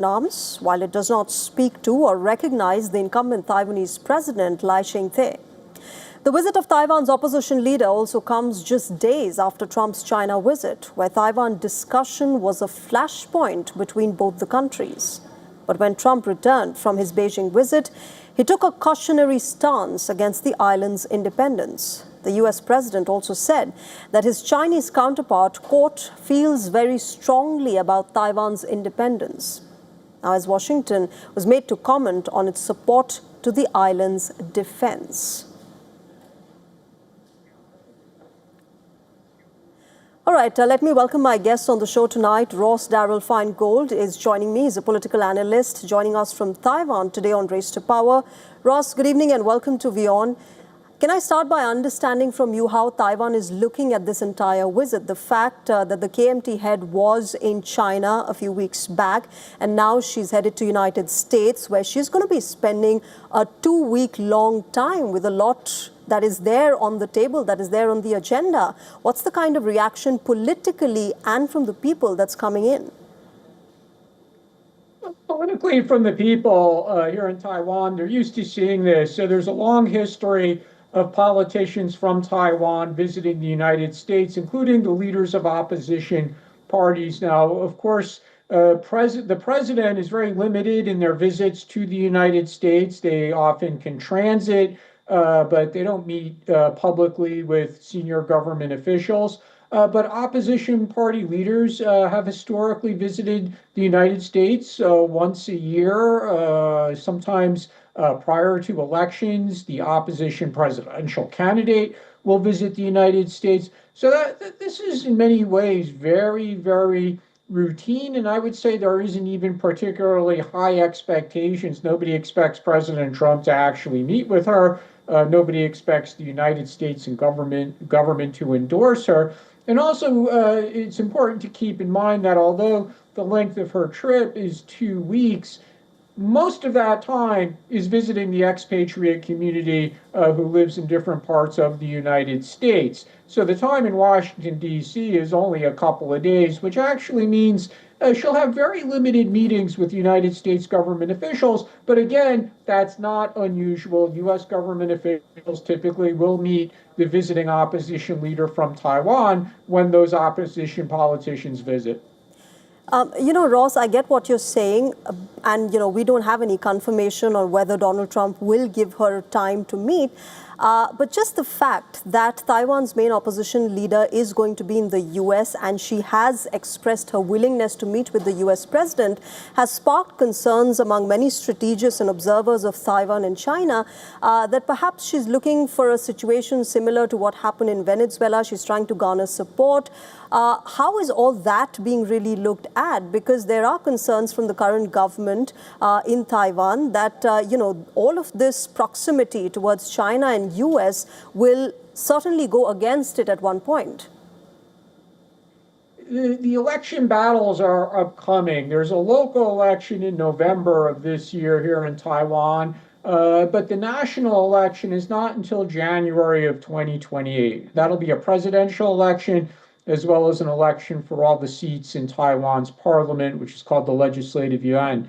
arms, while it does not speak to or recognize the incumbent Taiwanese president, Lai Ching-te. The visit of Taiwan's opposition leader also comes just days after Trump's China visit, where Taiwan discussion was a flashpoint between both the countries. But when Trump returned from his Beijing visit, he took a cautionary stance against the island's independence. The U.S. president also said that his Chinese counterpart, quote, feels very strongly about Taiwan's independence. Now, as Washington was made to comment on its support to the island's defense. All right, let me welcome my guests on the show tonight. Ross Darrell Feingold is joining me. He's a political analyst joining us from Taiwan today on Race to Power. Ross, good evening and welcome to WION. Can I start by understanding from you how Taiwan is looking at this entire visit? The fact that the KMT head was in China a few weeks back, and now she's headed to United States, where she's going to be spending a 2-week-long time with a lot that is there on the table, that is there on the agenda. What's the kind of reaction politically and from the people that's coming in? Politically, from the people here in Taiwan, they're used to seeing this. So there's a long history of politicians from Taiwan visiting the United States, including the leaders of opposition parties. Now, of course, the president is very limited in their visits to the United States. They often can transit, but they don't meet publicly with senior government officials. But opposition party leaders have historically visited the United States once a year, sometimes prior to elections. The opposition presidential candidate will visit the United States. So this is in many ways very, very routine. And I would say there isn't even particularly high expectations. Nobody expects President Trump to actually meet with her. Nobody expects the United States and government to endorse her. And also, it's important to keep in mind that although the length of her trip is 2 weeks, most of that time is visiting the expatriate community who lives in different parts of the United States. So the time in Washington, D.C. is only a couple of days, which actually means she'll have very limited meetings with United States government officials. But again, that's not unusual. U.S. government officials typically will meet the visiting opposition leader from Taiwan when those opposition politicians visit. Ross, I get what you're saying, and, we don't have any confirmation on whether Donald Trump will give her time to meet. But just the fact that Taiwan's main opposition leader is going to be in the U.S. and she has expressed her willingness to meet with the U.S. president has sparked concerns among many strategists and observers of Taiwan and China that perhaps she's looking for a situation similar to what happened in Venezuela. She's trying to garner support. How is all that being really looked at? Because there are concerns from the current government in Taiwan that, all of this proximity towards China and U.S. will certainly go against it at one point. The election battles are upcoming. There's a local election in November of this year here in Taiwan, but the national election is not until January of 2028. That'll be a presidential election as well as an election for all the seats in Taiwan's parliament, which is called the Legislative Yuan.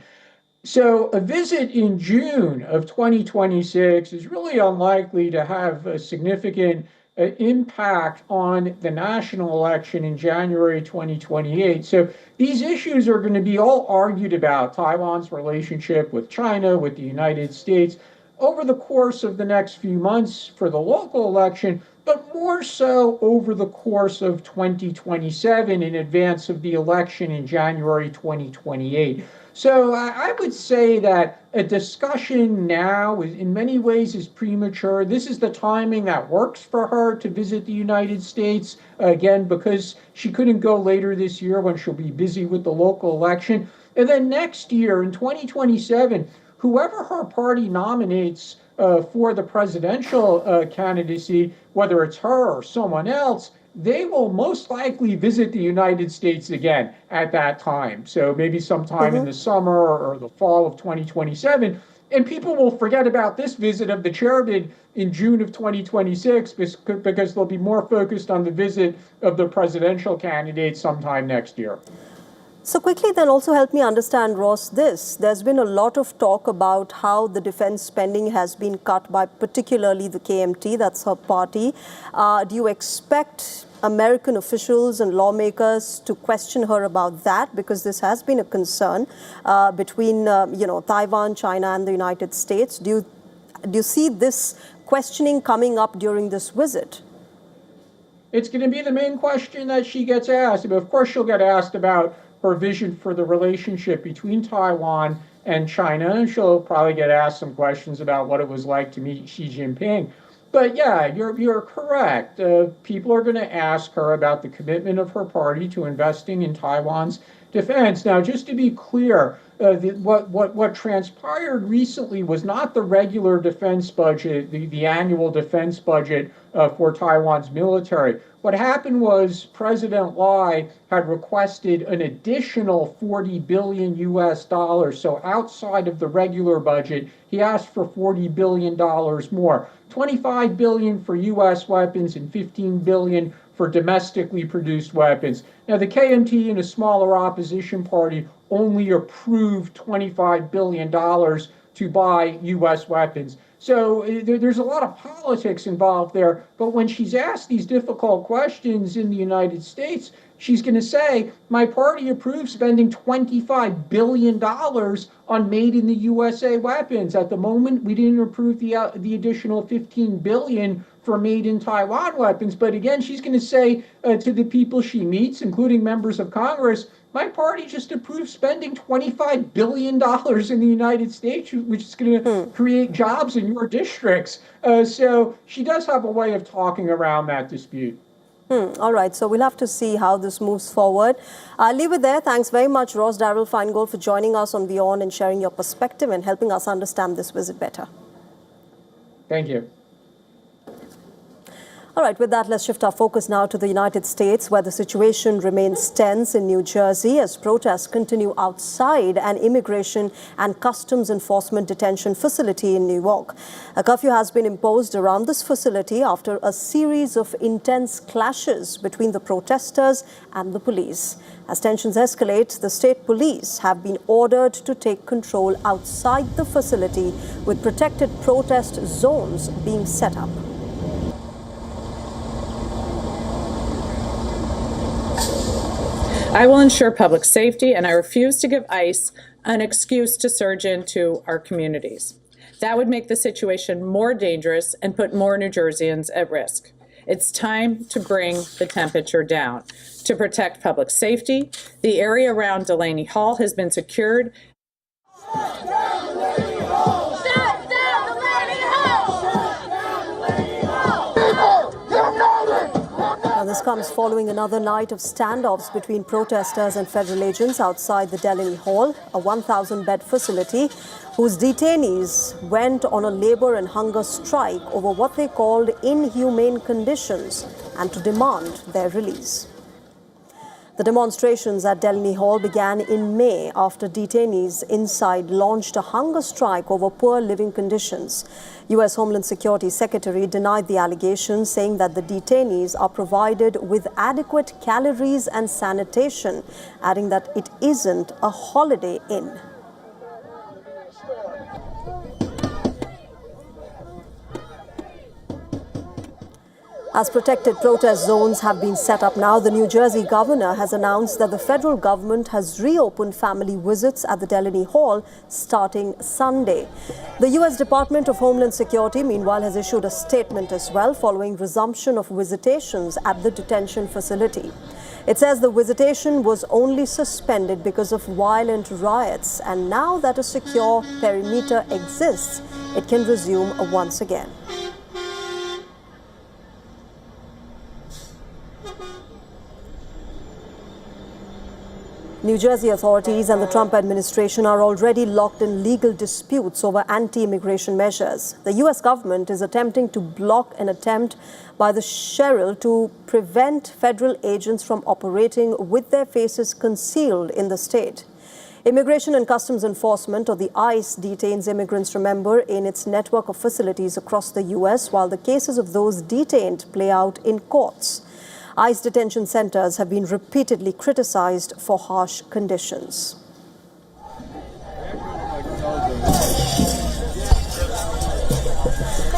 So a visit in June of 2026 is really unlikely to have a significant impact on the national election in January 2028. So these issues are going to be all argued about, Taiwan's relationship with China, with the United States, over the course of the next few months for the local election, but more so over the course of 2027 in advance of the election in January 2028. So I would say that a discussion now in many ways is premature. This is the timing that works for her to visit the United States, again, because she couldn't go later this year when she'll be busy with the local election. And then next year in 2027, whoever her party nominates for the presidential candidacy, whether it's her or someone else, they will most likely visit the United States again at that time. So maybe sometime in the summer or the fall of 2027. And people will forget about this visit of the chairman in June of 2026 because they'll be more focused on the visit of the presidential candidate sometime next year. So quickly then also help me understand, Ross, this. There's been a lot of talk about how the defense spending has been cut by particularly the KMT, that's her party. Do you expect American officials and lawmakers to question her about that? Because this has been a concern between, Taiwan, China and the United States. Do you see this questioning coming up during this visit? It's going to be the main question that she gets asked. But of course, she'll get asked about her vision for the relationship between Taiwan and China, and she'll probably get asked some questions about what it was like to meet Xi Jinping. But yeah, you're correct. People are going to ask her about the commitment of her party to investing in Taiwan's defense. Now, just to be clear, what transpired recently was not the regular defense budget, the annual defense budget for Taiwan's military. What happened was President Lai had requested an additional 40 billion US dollars. So outside of the regular budget, he asked for $40 billion more. 25 billion for US weapons and 15 billion for domestically produced weapons. Now, the KMT and a smaller opposition party only approved $25 billion to buy US weapons. So there's a lot of politics involved there. But when she's asked these difficult questions in the United States, she's going to say, my party approved spending $25 billion on made in the USA weapons. At the moment, we didn't approve the additional $15 billion for made in Taiwan weapons. But again, she's going to say to the people she meets, including members of Congress, my party just approved spending $25 billion in the United States, which is going to create jobs in your districts. So she does have a way of talking around that dispute. All right, so we'll have to see how this moves forward. I'll leave it there. Thanks very much, Ross Darrell Feingold, for joining us on WION and sharing your perspective and helping us understand this visit better. Thank you. All right, with that, let's shift our focus now to the United States, where the situation remains tense in New Jersey as protests continue outside an immigration and customs enforcement detention facility in New York. A curfew has been imposed around this facility after a series of intense clashes between the protesters and the police. As tensions escalate, the state police have been ordered to take control outside the facility, with protected protest zones being set up. I will ensure public safety, and I refuse to give ICE an excuse to surge into our communities. That would make the situation more dangerous and put more New Jerseyans at risk. It's time to bring the temperature down. To protect public safety, the area around Delaney Hall has been secured. This comes following another night of standoffs between protesters and federal agents outside the Delaney Hall, a 1,000-bed facility whose detainees went on a labor and hunger strike over what they called inhumane conditions and to demand their release. The demonstrations at Delaney Hall began in May after detainees inside launched a hunger strike over poor living conditions. U.S. Homeland Security Secretary denied the allegations, saying that the detainees are provided with adequate calories and sanitation, adding that it isn't a holiday inn. As protected protest zones have been set up now, the New Jersey governor has announced that the federal government has reopened family visits at the Delaney Hall starting Sunday. The U.S. Department of Homeland Security, meanwhile, has issued a statement as well following resumption of visitations at the detention facility. It says the visitation was only suspended because of violent riots, and now that a secure perimeter exists, it can resume once again. New Jersey authorities and the Trump administration are already locked in legal disputes over anti-immigration measures. The U.S. government is attempting to block an attempt by the sheriff to prevent federal agents from operating with their faces concealed in the state. Immigration and Customs Enforcement, or the ICE, detains immigrants, remember, in its network of facilities across the U.S., while the cases of those detained play out in courts. ICE detention centers have been repeatedly criticized for harsh conditions.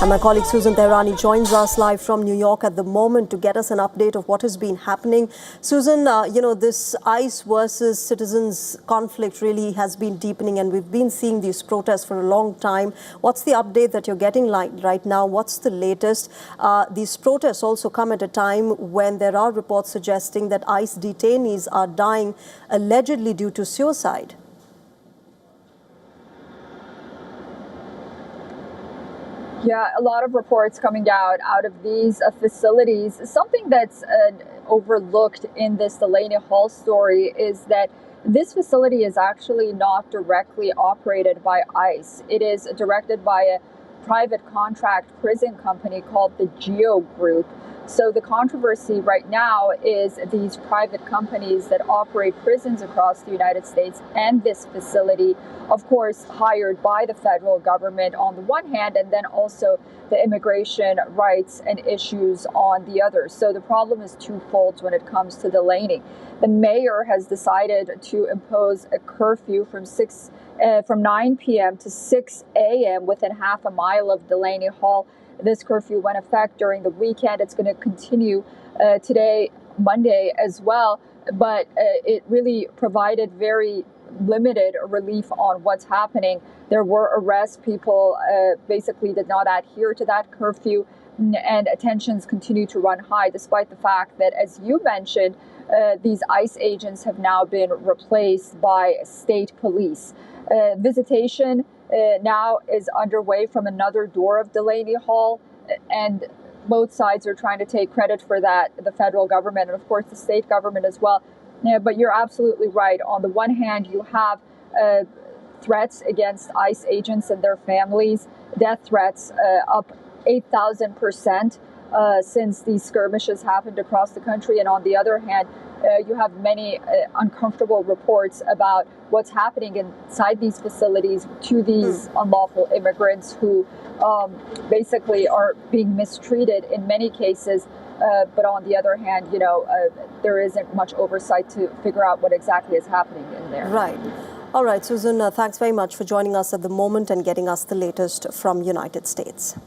And my colleague Susan Tehrani joins us live from New York at the moment to get us an update of what has been happening. Susan, this ICE versus citizens conflict really has been deepening, and we've been seeing these protests for a long time. What's the update that you're getting right now? What's the latest? These protests also come at a time when there are reports suggesting that ICE detainees are dying allegedly due to suicide. Yeah, a lot of reports coming out of these facilities. Something that's overlooked in this Delaney Hall story is that this facility is actually not directly operated by ICE. It is directed by a private contract prison company called the GEO Group. So the controversy right now is these private companies that operate prisons across the United States and this facility, of course, hired by the federal government on the one hand, and then also the immigration rights and issues on the other. So the problem is twofold when it comes to Delaney. The mayor has decided to impose a curfew from 9 p.m. to 6 a.m. within half a mile of Delaney Hall. This curfew went into effect during the weekend. It's going to continue today, Monday, as well. But it really provided very limited relief on what's happening. There were arrests. People basically did not adhere to that curfew, and tensions continue to run high, despite the fact that, as you mentioned, these ICE agents have now been replaced by state police. Visitation now is underway from another door of Delaney Hall, and both sides are trying to take credit for that, the federal government and, of course, the state government as well. But you're absolutely right. On the one hand, you have threats against ICE agents and their families, death threats up 8,000% since these skirmishes happened across the country. And on the other hand, you have many uncomfortable reports about what's happening inside these facilities to these unlawful immigrants who basically are being mistreated in many cases. But on the other hand, there isn't much oversight to figure out what exactly is happening in there. Right. All right, Susan, thanks very much for joining us at the moment and getting us the latest from United States.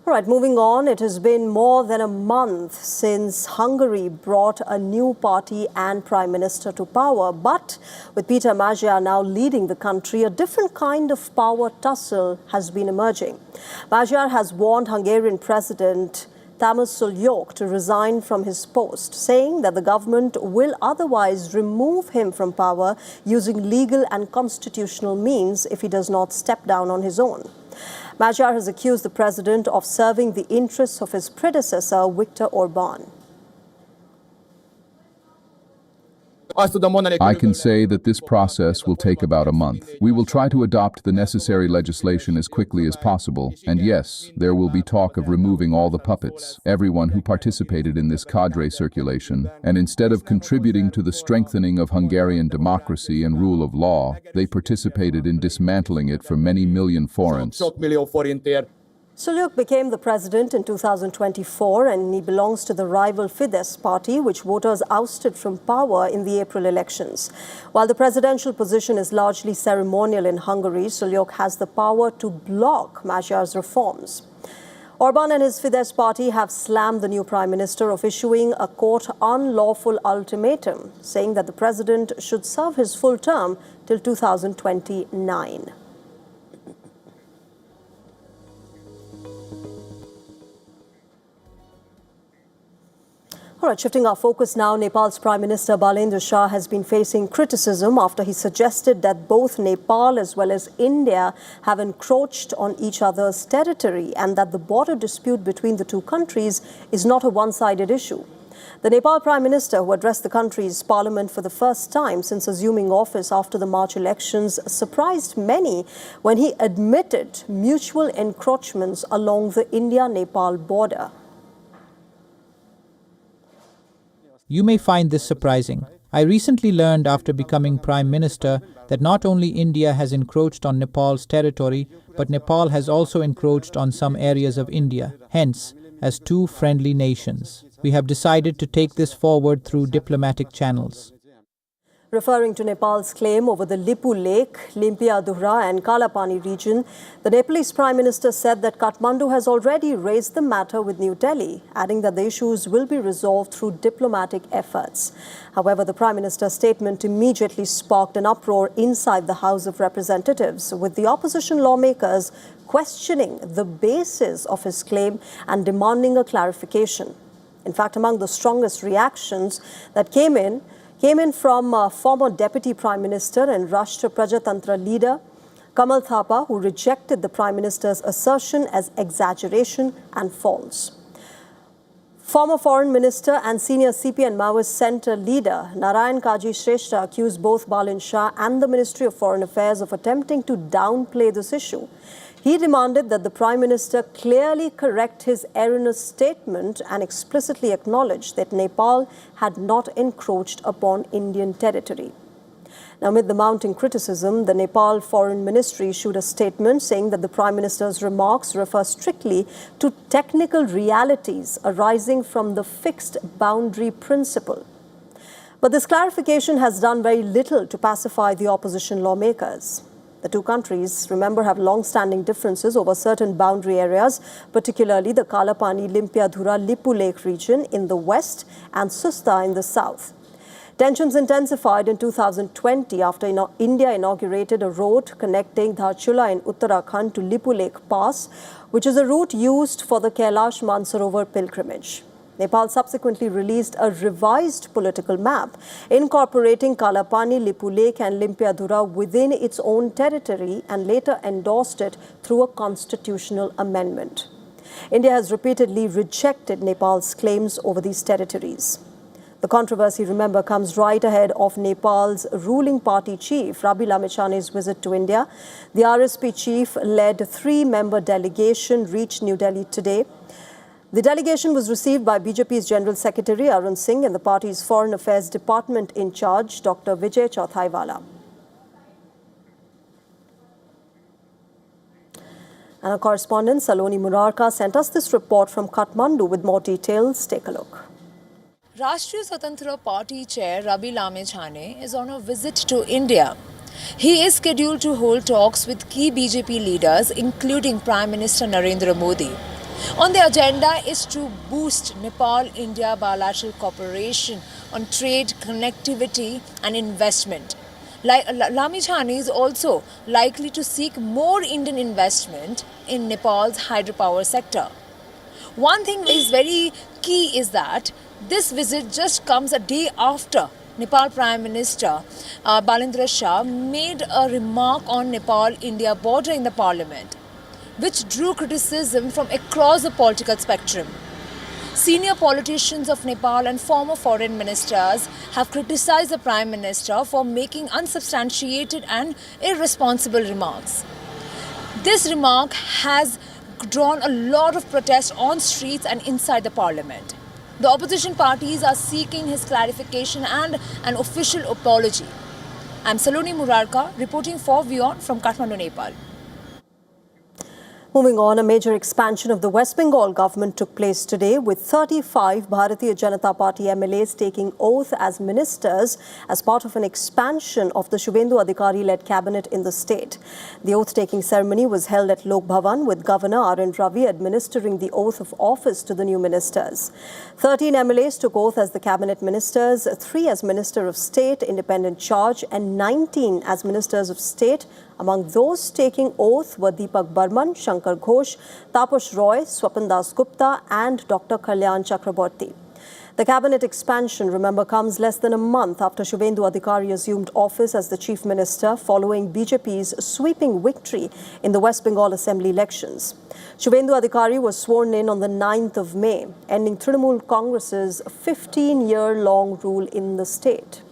All right, moving on, it has been more than a month since Hungary brought a new party and prime minister to power. But with Peter Magyar now leading the country, a different kind of power tussle has been emerging. Magyar has warned Hungarian President Tamás Sullyok to resign from his post, saying that the government will otherwise remove him from power using legal and constitutional means if he does not step down on his own. Magyar has accused the president of serving the interests of his predecessor, Viktor Orbán. I can say that this process will take about a month. We will try to adopt the necessary legislation as quickly as possible. And yes, there will be talk of removing all the puppets, everyone who participated in this cadre circulation. And instead of contributing to the strengthening of Hungarian democracy and rule of law, they participated in dismantling it for many million forints. Sullyok became the president in 2024, and he belongs to the rival Fidesz party, which voters ousted from power in the April elections. While the presidential position is largely ceremonial in Hungary, Sullyok has the power to block Magyar's reforms. Orbán and his Fidesz party have slammed the new prime minister of issuing a court unlawful ultimatum, saying that the president should serve his full term till 2029. All right, shifting our focus now, Nepal's Prime Minister Balendra Shah has been facing criticism after he suggested that both Nepal as well as India have encroached on each other's territory and that the border dispute between the two countries is not a one-sided issue. The Nepal Prime Minister, who addressed the country's parliament for the first time since assuming office after the March elections, surprised many when he admitted mutual encroachments along the India-Nepal border. You may find this surprising. I recently learned after becoming Prime Minister that not only India has encroached on Nepal's territory, but Nepal has also encroached on some areas of India. Hence, as two friendly nations. We have decided to take this forward through diplomatic channels. Referring to Nepal's claim over the Lipu Lake, Limpiadhura and Kalapani region, the Nepalese Prime Minister said that Kathmandu has already raised the matter with New Delhi, adding that the issues will be resolved through diplomatic efforts. However, the Prime Minister's statement immediately sparked an uproar inside the House of Representatives, with the opposition lawmakers questioning the basis of his claim and demanding a clarification. In fact, among the strongest reactions that came in from former Deputy Prime Minister and Rashtra Prajatantra leader Kamal Thapa, who rejected the Prime Minister's assertion as exaggeration and false. Former Foreign Minister and senior CPN Maoist Centre leader Narayan Kaji Shrestha accused both Balin Shah and the Ministry of Foreign Affairs of attempting to downplay this issue. He demanded that the Prime Minister clearly correct his erroneous statement and explicitly acknowledge that Nepal had not encroached upon Indian territory. Now, amid the mounting criticism, the Nepal Foreign Ministry issued a statement saying that the Prime Minister's remarks refer strictly to technical realities arising from the fixed boundary principle. But this clarification has done very little to pacify the opposition lawmakers. The two countries, remember, have long-standing differences over certain boundary areas, particularly the Kalapani, Limpiadhura, Lipu Lake region in the west and Susta in the south. Tensions intensified in 2020 after India inaugurated a road connecting Dharchula in Uttarakhand to Lipu Lake Pass, which is a route used for the Kailash Mansarovar pilgrimage. Nepal subsequently released a revised political map incorporating Kalapani, Lipu Lake and Limpiadhura within its own territory and later endorsed it through a constitutional amendment. India has repeatedly rejected Nepal's claims over these territories. The controversy, remember, comes right ahead of Nepal's ruling party chief, Rabi Lamechane's visit to India. The RSP chief led 3-member delegation reached New Delhi today. The delegation was received by BJP's General Secretary Arun Singh and the party's Foreign Affairs Department in charge, Dr. Vijay Chauthaiwala. And our correspondent Saloni Murarka sent us this report from Kathmandu with more details. Take a look. Rashtriya Swatantra Party Chair Rabi Lamechhane is on a visit to India. He is scheduled to hold talks with key BJP leaders, including Prime Minister Narendra Modi. On the agenda is to boost Nepal-India bilateral cooperation on trade, connectivity and investment. Lamechhane is also likely to seek more Indian investment in Nepal's hydropower sector. One thing is very key is that this visit just comes a day after Nepal Prime Minister Balendra Shah made a remark on Nepal-India border in the parliament, which drew criticism from across the political spectrum. Senior politicians of Nepal and former foreign ministers have criticized the Prime Minister for making unsubstantiated and irresponsible remarks. This remark has drawn a lot of protest on streets and inside the parliament. The opposition parties are seeking his clarification and an official apology. I'm Saloni Murarka reporting for WION from Kathmandu, Nepal. Moving on, a major expansion of the West Bengal government took place today with 35 Bharatiya Janata Party MLAs taking oath as ministers as part of an expansion of the Shubhendu Adhikari-led cabinet in the state. The oath-taking ceremony was held at Lok Bhavan with Governor R.N. Ravi administering the oath of office to the new ministers. 13 MLAs took oath as the cabinet ministers, 3 as Minister of State, independent charge, and 19 as Ministers of State. Among those taking oath were Deepak Barman, Shankar Ghosh, Tapash Roy, Swapan Das Gupta and Dr. Kalyan Chakraborty. The cabinet expansion, remember, comes less than a month after Shubhendu Adhikari assumed office as the chief minister following BJP's sweeping victory in the West Bengal Assembly elections. Shubhendu Adhikari was sworn in on the 9th of May, ending Trinamool Congress's 15-year-long rule in the state.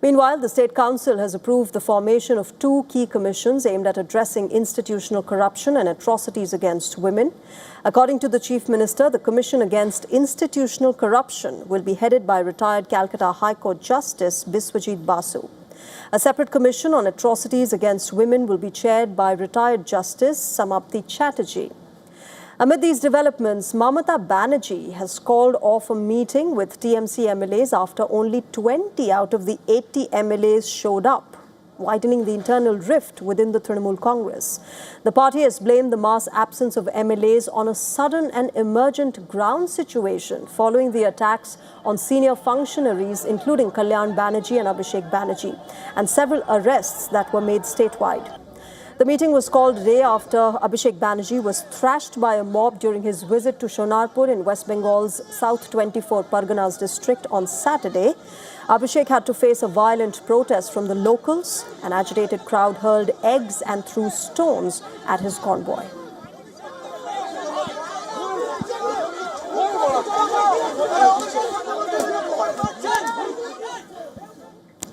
Meanwhile, the State Council has approved the formation of 2 key commissions aimed at addressing institutional corruption and atrocities against women. According to the Chief Minister, the Commission Against Institutional Corruption will be headed by retired Calcutta High Court Justice Biswajit Basu. A separate commission on atrocities against women will be chaired by retired Justice Samapti Chatterjee. Amid these developments, Mamata Banerjee has called off a meeting with TMC MLAs after only 20 out of the 80 MLAs showed up, widening the internal rift within the Trinamool Congress. The party has blamed the mass absence of MLAs on a sudden and emergent ground situation following the attacks on senior functionaries, including Kalyan Banerjee and Abhishek Banerjee, and several arrests that were made statewide. The meeting was called a day after Abhishek Banerjee was thrashed by a mob during his visit to Shonarpur in West Bengal's South 24 Parganas district on Saturday. Abhishek had to face a violent protest from the locals. An agitated crowd hurled eggs and threw stones at his convoy.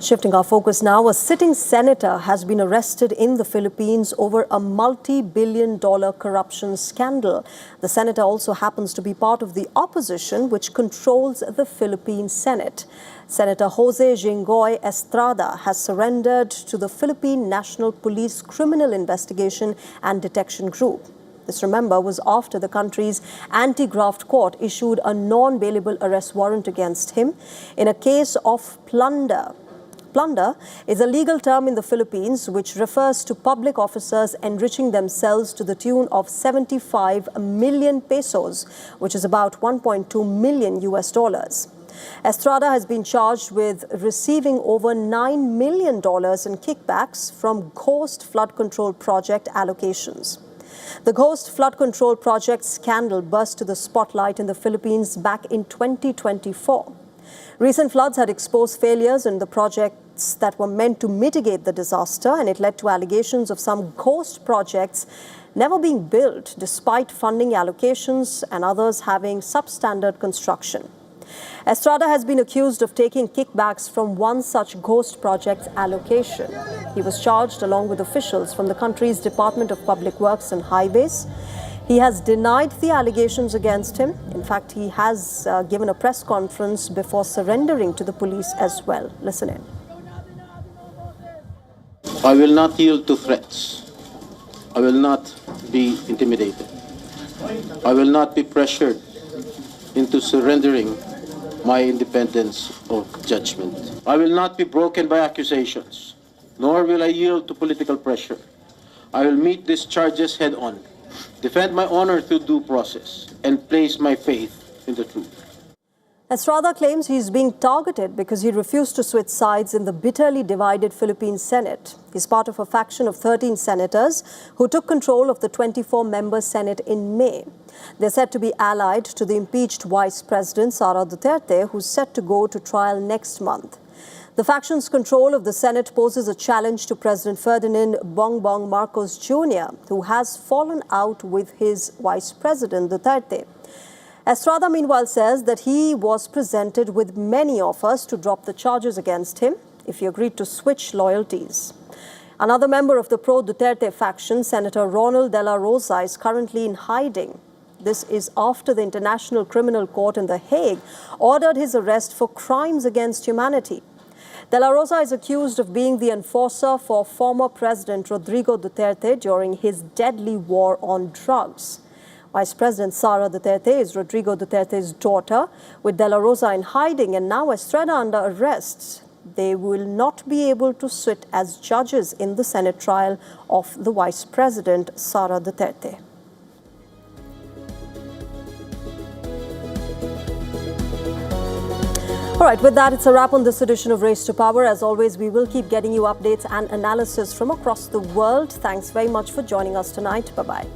Shifting our focus now, a sitting senator has been arrested in the Philippines over a multi-billion-dollar corruption scandal. The senator also happens to be part of the opposition, which controls the Philippine Senate. Senator Jose Jinggoy Estrada has surrendered to the Philippine National Police Criminal Investigation and Detection Group. This, remember, was after the country's anti-graft court issued a non-bailable arrest warrant against him in a case of plunder. Plunder is a legal term in the Philippines which refers to public officers enriching themselves to the tune of 75 million pesos, which is about 1.2 million US dollars. Estrada has been charged with receiving over $9 million in kickbacks from ghost flood control project allocations. The ghost flood control project scandal burst to the spotlight in the Philippines back in 2024. Recent floods had exposed failures in the projects that were meant to mitigate the disaster, and it led to allegations of some ghost projects never being built despite funding allocations and others having substandard construction. Estrada has been accused of taking kickbacks from one such ghost project's allocation. He was charged along with officials from the country's Department of Public Works and Highways. He has denied the allegations against him. In fact, he has given a press conference before surrendering to the police as well. Listen in. I will not yield to threats. I will not be intimidated. I will not be pressured into surrendering my independence of judgment. I will not be broken by accusations, nor will I yield to political pressure. I will meet these charges head on, defend my honor through due process, and place my faith in the truth. Estrada claims he's being targeted because he refused to switch sides in the bitterly divided Philippine Senate. He's part of a faction of 13 senators who took control of the 24-member Senate in May. They're said to be allied to the impeached Vice President Sara Duterte, who's set to go to trial next month. The faction's control of the Senate poses a challenge to President Ferdinand Bongbong Marcos Jr., who has fallen out with his Vice President Duterte. Estrada, meanwhile, says that he was presented with many offers to drop the charges against him if he agreed to switch loyalties. Another member of the pro-Duterte faction, Senator Ronald De La Rosa, is currently in hiding. This is after the International Criminal Court in The Hague ordered his arrest for crimes against humanity. De La Rosa is accused of being the enforcer for former President Rodrigo Duterte during his deadly war on drugs. Vice President Sara Duterte is Rodrigo Duterte's daughter, with De La Rosa in hiding and now Estrada under arrest. They will not be able to sit as judges in the Senate trial of the Vice President Sara Duterte. All right, with that, it's a wrap on this edition of Race to Power. As always, we will keep getting you updates and analysis from across the world. Thanks very much for joining us tonight. Bye-bye.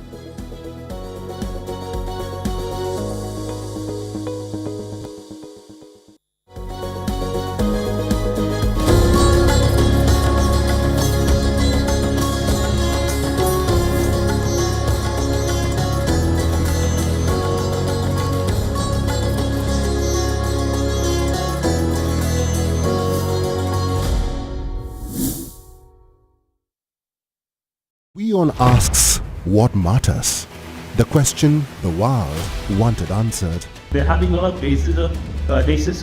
WION asks what matters. The question the world wanted answered. We're having a lot of racist comments